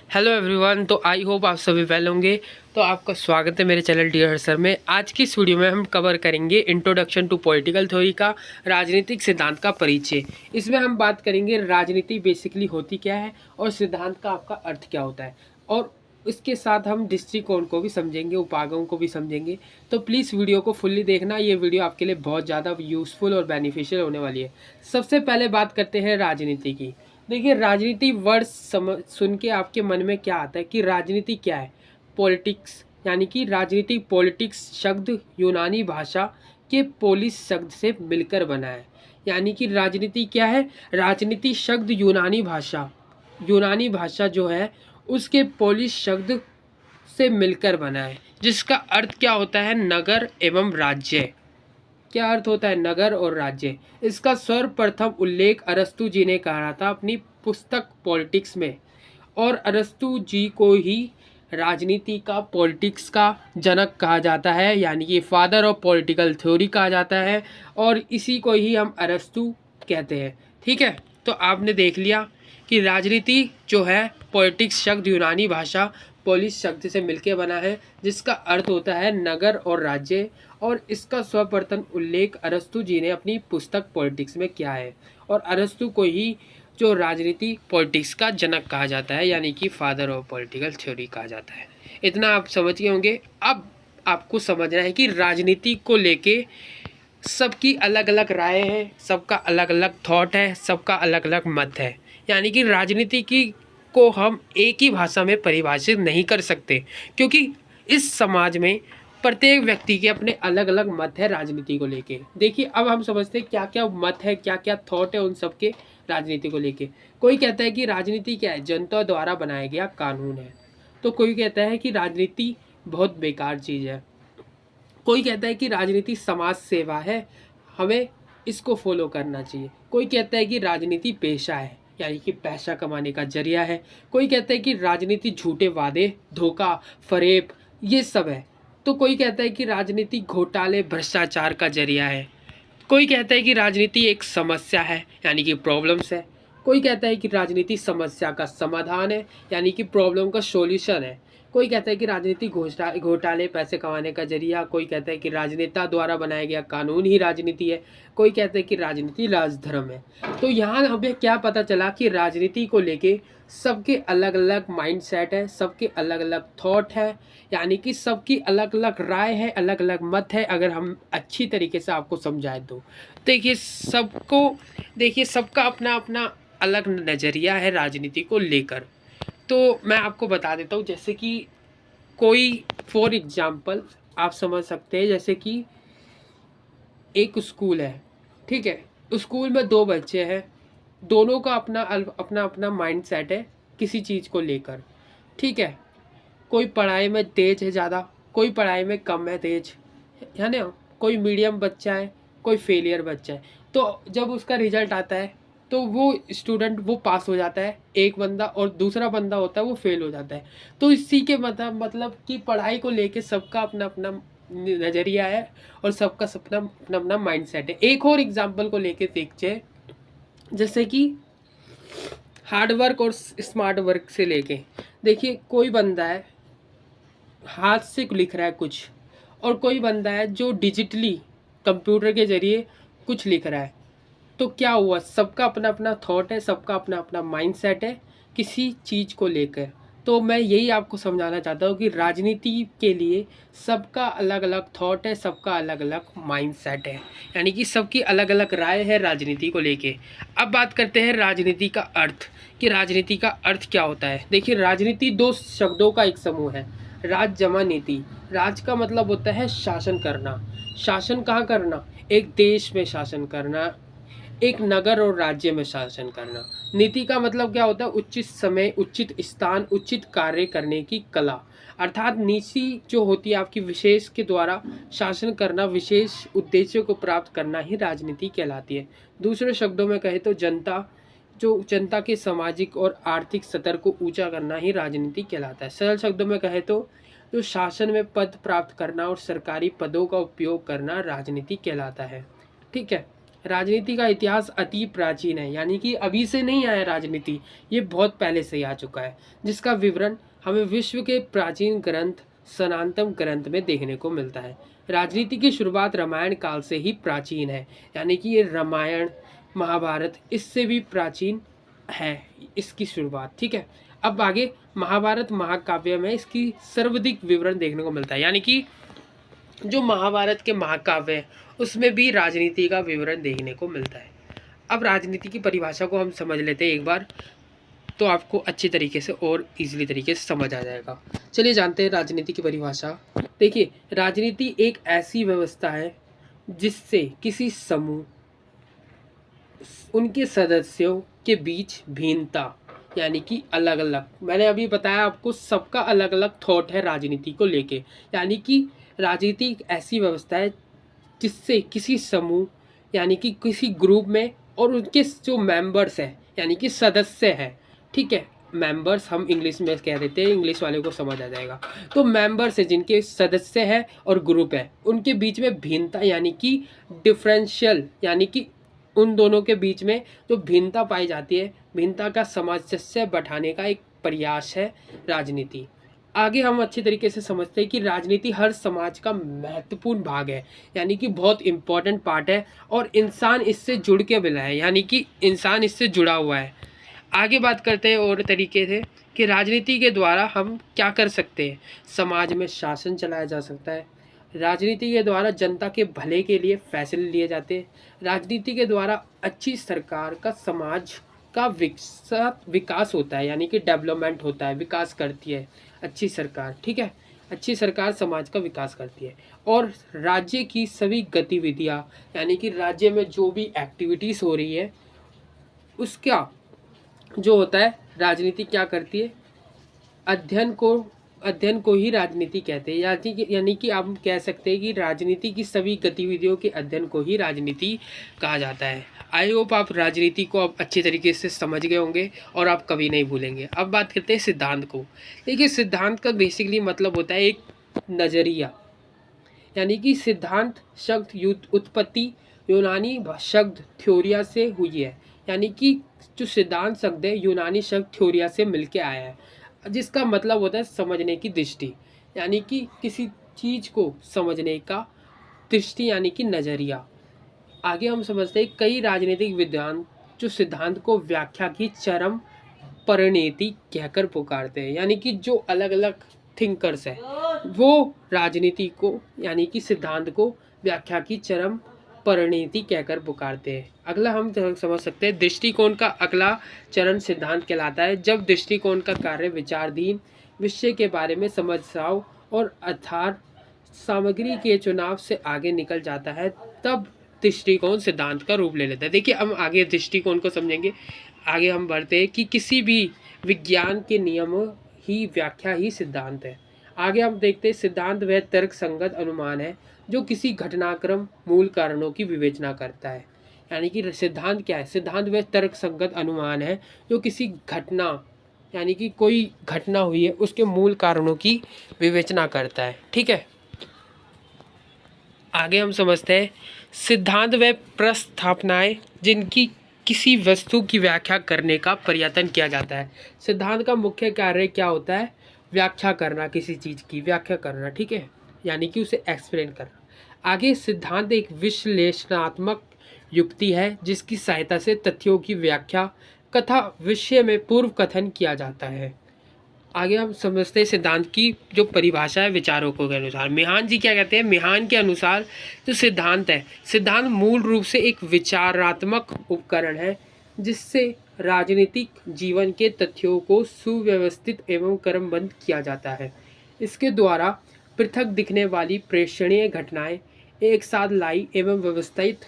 Hello everyone. तो I hope आप सभी वेल होंगे। तो आपका स्वागत है मेरे चैनल डियर सर में। आज की इस वीडियो में हम कवर करेंगे इंट्रोडक्शन टू पॉलिटिकल थ्योरी का राजनीतिक सिद्धांत का परिचय। इसमें हम बात करेंगे राजनीति बेसिकली होती क्या है और सिद्धांत का आपका अर्थ क्या होता है, और इसके साथ हम दृष्टिकोण को भी समझेंगे, उपागम को भी समझेंगे। तो प्लीज़ वीडियो को फुल्ली देखना, ये वीडियो आपके लिए बहुत ज़्यादा यूज़फुल और बेनिफिशियल होने वाली है। सबसे पहले बात करते हैं राजनीति की। देखिए, राजनीति वर्ड सुन के आपके मन में क्या आता है कि राजनीति क्या है? पॉलिटिक्स, यानी कि राजनीति पॉलिटिक्स शब्द यूनानी भाषा के पोलिस शब्द से मिलकर बना है। यानी कि राजनीति क्या है? राजनीति शब्द यूनानी भाषा जो है उसके पोलिश शब्द से मिलकर बना है, जिसका अर्थ क्या होता है? नगर एवं राज्य। क्या अर्थ होता है? नगर और राज्य। इसका सर्वप्रथम उल्लेख अरस्तु जी ने कहा था अपनी पुस्तक पॉलिटिक्स में, और अरस्तु जी को ही राजनीति का, पॉलिटिक्स का जनक कहा जाता है, यानी कि फादर ऑफ पॉलिटिकल थ्योरी कहा जाता है, और इसी को ही हम अरस्तु कहते हैं। ठीक है, तो आपने देख लिया कि राजनीति जो है पॉलिटिक्स शब्द यूनानी भाषा पोलिश शब्द से मिलकर बना है, जिसका अर्थ होता है नगर और राज्य, और इसका सर्वप्रथम उल्लेख अरस्तु जी ने अपनी पुस्तक पॉलिटिक्स में किया है, और अरस्तु को ही जो राजनीति पॉलिटिक्स का जनक कहा जाता है, यानी कि फादर ऑफ पॉलिटिकल थ्योरी कहा जाता है। इतना आप समझ गए होंगे। अब आपको समझना है कि राजनीति को लेके सबकी अलग अलग राय है, सबका अलग अलग थॉट है, सबका अलग अलग मत है। यानी कि राजनीति की को हम एक ही भाषा में परिभाषित नहीं कर सकते, क्योंकि इस समाज में प्रत्येक व्यक्ति के अपने अलग अलग मत है राजनीति को लेके। देखिए, अब हम समझते हैं क्या क्या मत है, क्या क्या थॉट है उन सबके राजनीति को लेके। कोई कहता है कि राजनीति क्या है? जनता द्वारा बनाया गया कानून है। तो कोई कहता है कि राजनीति बहुत बेकार चीज़ है। कोई कहता है कि राजनीति समाज सेवा है, हमें इसको फॉलो करना चाहिए। कोई कहता है कि राजनीति पेशा है, यानी कि पैसा कमाने का जरिया है। कोई कहता है कि राजनीति झूठे वादे, धोखा, फरेब, ये सब है। तो कोई कहता है कि राजनीति घोटाले, भ्रष्टाचार का जरिया है। कोई कहता है कि राजनीति एक समस्या है, यानी कि प्रॉब्लम्स है। कोई कहता है कि राजनीति समस्या का समाधान है, यानी कि प्रॉब्लम का सॉल्यूशन है। कोई कहता है कि राजनीति घोटाले, पैसे कमाने का जरिया। कोई कहता है कि राजनेता द्वारा बनाया गया कानून ही राजनीति है। कोई कहता है कि राजनीति राजधर्म है। तो यहाँ हमें क्या पता चला कि राजनीति को लेके सबके अलग अलग माइंडसेट है, सबके अलग अलग थॉट है, यानी कि सबकी अलग अलग राय है, अलग अलग मत है। अगर हम अच्छी तरीके से आपको समझाएं तो देखिए सबका अपना अपना अलग नज़रिया है राजनीति को लेकर। तो मैं आपको बता देता हूँ, जैसे कि कोई फॉर एग्जांपल आप समझ सकते हैं, जैसे कि एक स्कूल है। ठीक है, स्कूल में दो बच्चे हैं, दोनों का अपना अपना अपना माइंड सेट है किसी चीज़ को लेकर। ठीक है, कोई पढ़ाई में तेज है ज़्यादा, कोई पढ़ाई में कम है तेज, है ना। कोई मीडियम बच्चा है, कोई फेलियर बच्चा है। तो जब उसका रिजल्ट आता है तो वो स्टूडेंट वो पास हो जाता है एक बंदा, और दूसरा बंदा होता है वो फेल हो जाता है। तो इसी के मतलब कि पढ़ाई को लेके सबका अपना अपना नज़रिया है, और सबका सपना अपना अपना माइंड सेट है। एक और एग्जाम्पल को लेके देखते, जैसे कि हार्ड वर्क और स्मार्ट वर्क से लेके। देखिए, कोई बंदा है हाथ से लिख रहा है कुछ, और कोई बंदा है जो डिजिटली कंप्यूटर के ज़रिए कुछ लिख रहा है। तो क्या हुआ? सबका अपना अपना थॉट है, सबका अपना अपना माइंडसेट है किसी चीज़ को लेकर। तो मैं यही आपको समझाना चाहता हूँ कि राजनीति के लिए सबका अलग अलग थॉट है, सबका अलग अलग माइंडसेट है, यानी कि सबकी अलग अलग राय है राजनीति को लेके। अब बात करते हैं राजनीति का अर्थ, कि राजनीति का अर्थ क्या होता है। देखिए, राजनीति दो शब्दों का एक समूह है, राज जमा नीति। राज का मतलब होता है शासन करना। शासन कहाँ करना? एक देश में शासन करना, एक नगर और राज्य में शासन करना। नीति का मतलब क्या होता है? उचित समय, उचित स्थान, उचित कार्य करने की कला। अर्थात नीति जो होती है आपकी विशेष के द्वारा शासन करना, विशेष उद्देश्यों को प्राप्त करना ही राजनीति कहलाती है। दूसरे शब्दों में कहे तो जनता के सामाजिक और आर्थिक स्तर को ऊंचा करना ही राजनीति कहलाता है। सरल शब्दों में कहे तो जो शासन में पद प्राप्त करना और सरकारी पदों का उपयोग करना राजनीति कहलाता है। ठीक है, राजनीति का इतिहास अति प्राचीन है, यानी कि अभी से नहीं आया राजनीति, ये बहुत पहले से ही आ चुका है, जिसका विवरण हमें विश्व के प्राचीन ग्रंथ सनातन ग्रंथ में देखने को मिलता है। राजनीति की शुरुआत रामायण काल से ही प्राचीन है, यानी कि ये रामायण महाभारत इससे भी प्राचीन है इसकी शुरुआत। ठीक है, अब आगे महाभारत महाकाव्य में इसकी सर्वाधिक विवरण देखने को मिलता है, यानी कि जो महाभारत के महाकाव्य है उसमें भी राजनीति का विवरण देखने को मिलता है। अब राजनीति की परिभाषा को हम समझ लेते हैं एक बार, तो आपको अच्छी तरीके से और इजीली तरीके से समझ आ जाएगा। चलिए जानते हैं राजनीति की परिभाषा। देखिए, राजनीति एक ऐसी व्यवस्था है जिससे किसी समूह उनके सदस्यों के बीच भिन्नता, यानी कि अलग अलग, मैंने अभी बताया आपको सबका अलग अलग थॉट है राजनीति को लेके, यानी कि राजनीति एक ऐसी व्यवस्था है जिससे किसी समूह यानी कि किसी ग्रुप में और उनके जो मेंबर्स हैं यानी कि सदस्य हैं, ठीक है, मेंबर्स हम इंग्लिश में कह देते हैं, इंग्लिश वाले को समझ आ जाएगा। तो मेंबर्स है जिनके सदस्य हैं और ग्रुप है, उनके बीच में भिन्नता यानी कि डिफरेंशियल, यानी कि उन दोनों के बीच में जो भिन्नता पाई जाती है, भिन्नता का सामंजस्य बैठाने का एक प्रयास है राजनीति। आगे हम अच्छे तरीके से समझते हैं कि राजनीति हर समाज का महत्वपूर्ण भाग है, यानी कि बहुत इम्पोर्टेंट पार्ट है और इंसान इससे जुड़ के मिला है, यानी कि इंसान इससे जुड़ा हुआ है। आगे बात करते हैं और तरीके से कि राजनीति के द्वारा हम क्या कर सकते हैं। समाज में शासन चलाया जा सकता है, राजनीति के द्वारा जनता के भले के लिए फैसले लिए जाते हैं, राजनीति के द्वारा अच्छी सरकार का समाज का विकास होता है, यानी कि डेवलपमेंट होता है, विकास करती है अच्छी सरकार। ठीक है, अच्छी सरकार समाज का विकास करती है और राज्य की सभी गतिविधियां, यानी कि राज्य में जो भी एक्टिविटीज़ हो रही है उसका जो होता है राजनीति क्या करती है, अध्ययन को ही राजनीति कहते हैं, यानी कि आप कह सकते हैं कि राजनीति की सभी गतिविधियों के अध्ययन को ही राजनीति कहा जाता है। आई होप आप राजनीति को अब अच्छी तरीके से समझ गए होंगे और आप कभी नहीं भूलेंगे। अब बात करते हैं सिद्धांत को। देखिए, सिद्धांत का बेसिकली मतलब होता है एक नज़रिया, यानी कि सिद्धांत शब्द उत्पत्ति यूनानी शब्द थ्योरिया से हुई है, यानी कि जो सिद्धांत शब्द है यूनानी शब्द थ्योरिया से मिलके आया है, जिसका मतलब होता है समझने की दृष्टि, यानी कि किसी चीज़ को समझने का दृष्टि यानी कि नज़रिया। आगे हम समझते हैं कई राजनीतिक विद्वान जो सिद्धांत को व्याख्या की चरम परिणति कहकर पुकारते हैं, यानी कि जो अलग अलग थिंकर्स हैं वो राजनीति को यानी कि सिद्धांत को व्याख्या की चरम परिणति कहकर पुकारते हैं। अगला हम समझ सकते हैं दृष्टिकोण का अगला चरण सिद्धांत कहलाता है। जब दृष्टिकोण का कार्य विचाराधीन विषय के बारे में समझाओ और आधार सामग्री के चुनाव से आगे निकल जाता है, तब दृष्टिकोण सिद्धांत का रूप ले लेता है। देखिए, हम आगे दृष्टिकोण को समझेंगे। आगे हम बढ़ते हैं कि किसी भी विज्ञान के नियमों ही व्याख्या ही सिद्धांत है। आगे हम देखते हैं सिद्धांत वह तर्क संगत अनुमान है जो किसी घटनाक्रम मूल कारणों की विवेचना करता है, यानी कि सिद्धांत क्या है, सिद्धांत वह तर्क संगत अनुमान है जो किसी घटना यानी कि कोई घटना हुई है उसके मूल कारणों की विवेचना करता है। ठीक है, आगे हम समझते हैं सिद्धांत व प्रस्थापनाएं जिनकी किसी वस्तु की व्याख्या करने का प्रयत्न किया जाता है। सिद्धांत का मुख्य कार्य क्या होता है, व्याख्या करना, किसी चीज़ की व्याख्या करना। ठीक है, यानी कि उसे एक्सप्लेन करना। आगे सिद्धांत एक विश्लेषणात्मक युक्ति है जिसकी सहायता से तथ्यों की व्याख्या कथा विषय में पूर्व कथन किया जाता है। आगे हम समझते हैं सिद्धांत की जो परिभाषा है विचारकों के अनुसार। मिहान जी क्या कहते हैं, मिहान के अनुसार जो सिद्धांत है, सिद्धांत मूल रूप से एक विचारात्मक उपकरण है जिससे राजनीतिक जीवन के तथ्यों को सुव्यवस्थित एवं क्रमबद्ध किया जाता है। इसके द्वारा पृथक दिखने वाली प्रेक्षणीय घटनाएं एक साथ लाई एवं व्यवस्थित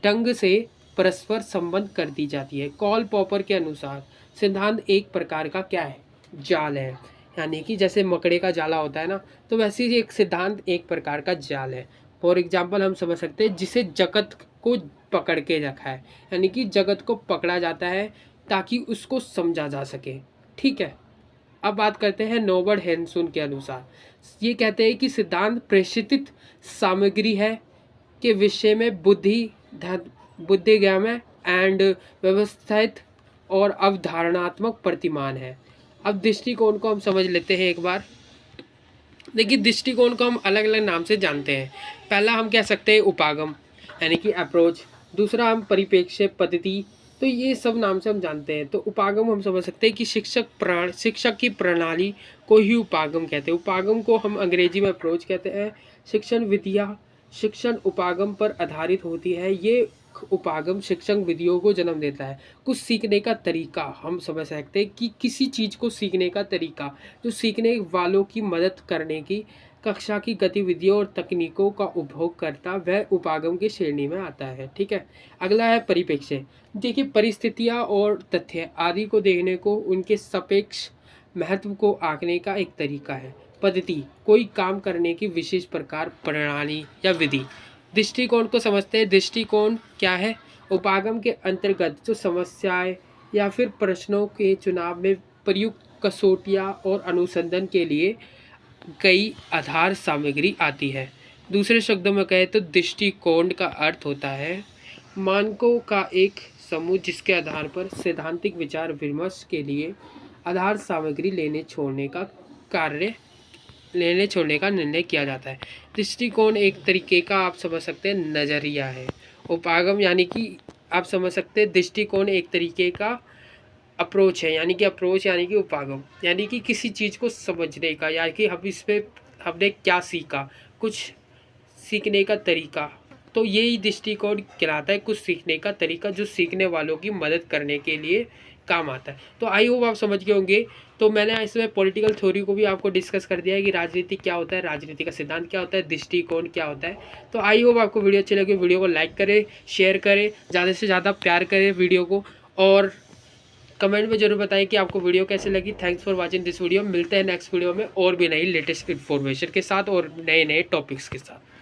ढंग से परस्पर संबंध कर दी जाती है। कॉल पॉपर के अनुसार सिद्धांत एक प्रकार का क्या है, जाल है, यानी कि जैसे मकड़े का जाला होता है ना, तो वैसे ही एक सिद्धांत एक प्रकार का जाल है। फॉर एग्जाम्पल हम समझ सकते हैं जिसे जगत को पकड़ के रखा है, यानी कि जगत को पकड़ा जाता है ताकि उसको समझा जा सके। ठीक है, अब बात करते हैं नोबर्ट हेनसन के अनुसार। ये कहते हैं कि सिद्धांत प्रेषित सामग्री है के विषय में बुद्धि बुद्धिगम्य एंड व्यवस्थित और अवधारणात्मक प्रतिमान है। अब दृष्टिकोण को हम समझ लेते हैं एक बार। देखिए, दृष्टिकोण को हम अलग अलग नाम से जानते हैं। पहला हम कह सकते हैं उपागम यानी कि अप्रोच, दूसरा हम परिप्रेक्ष्य पद्धति, तो ये सब नाम से हम जानते हैं। तो उपागम हम समझ सकते हैं कि शिक्षक की प्रणाली को ही उपागम कहते हैं। उपागम को हम अंग्रेजी में अप्रोच कहते हैं। शिक्षण विधियाँ शिक्षण उपागम पर आधारित होती है। ये उपागम शिक्षण विधियों को जन्म देता है। कुछ सीखने का तरीका हम समझ सकते हैं कि किसी चीज़ को सीखने का तरीका जो सीखने वालों की मदद करने की कक्षा की गतिविधियों और तकनीकों का उपभोग करता, वह उपागम की श्रेणी में आता है। ठीक है। अगला है परिप्रेक्ष्य। देखिए, परिस्थितियाँ और तथ्य आदि को देखने को उनके सापेक्ष महत्व को आंकने का एक तरीका है। पद्धति कोई काम करने की विशेष प्रकार, प्रणाली या विधि। दृष्टिकोण को समझते हैं। दृष्टिकोण क्या है? उपागम के अंतर्गत जो समस्याएं या फिर प्रश्नों के चुनाव में प्रयुक्त कसौटियाँ और अनुसंधान के लिए कई आधार सामग्री आती है। दूसरे शब्दों में कहें तो दृष्टिकोण का अर्थ होता है मानकों का एक समूह जिसके आधार पर सैद्धांतिक विचार विमर्श के लिए आधार सामग्री लेने छोड़ने का निर्णय किया जाता है। दृष्टिकोण एक तरीके का आप समझ सकते हैं नज़रिया है। उपागम यानी कि आप समझ सकते हैं दृष्टिकोण एक तरीके का अप्रोच है, यानी कि उपागम यानी कि किसी चीज़ को समझने का, यानी कि हम इस पे हमने क्या सीखा, कुछ सीखने का तरीका, तो यही दृष्टिकोण कहलाता है। कुछ सीखने का तरीका जो सीखने वालों की मदद करने के लिए काम आता है। तो आई होप आप समझ गए होंगे। तो मैंने इसमें पॉलिटिकल थ्योरी को भी आपको डिस्कस कर दिया है कि राजनीति क्या होता है, राजनीति का सिद्धांत क्या होता है, दृष्टिकोण क्या होता है। तो आई होप आपको वीडियो अच्छी लगे। वीडियो को लाइक करें, शेयर करें, ज़्यादा से ज़्यादा प्यार करें वीडियो को, और कमेंट में जरूर बताएं कि आपको वीडियो कैसे लगी। Thanks for watching this video. मिलते हैं नेक्स्ट वीडियो में और भी नई लेटेस्ट इन्फॉर्मेशन के साथ और नए नए टॉपिक्स के साथ।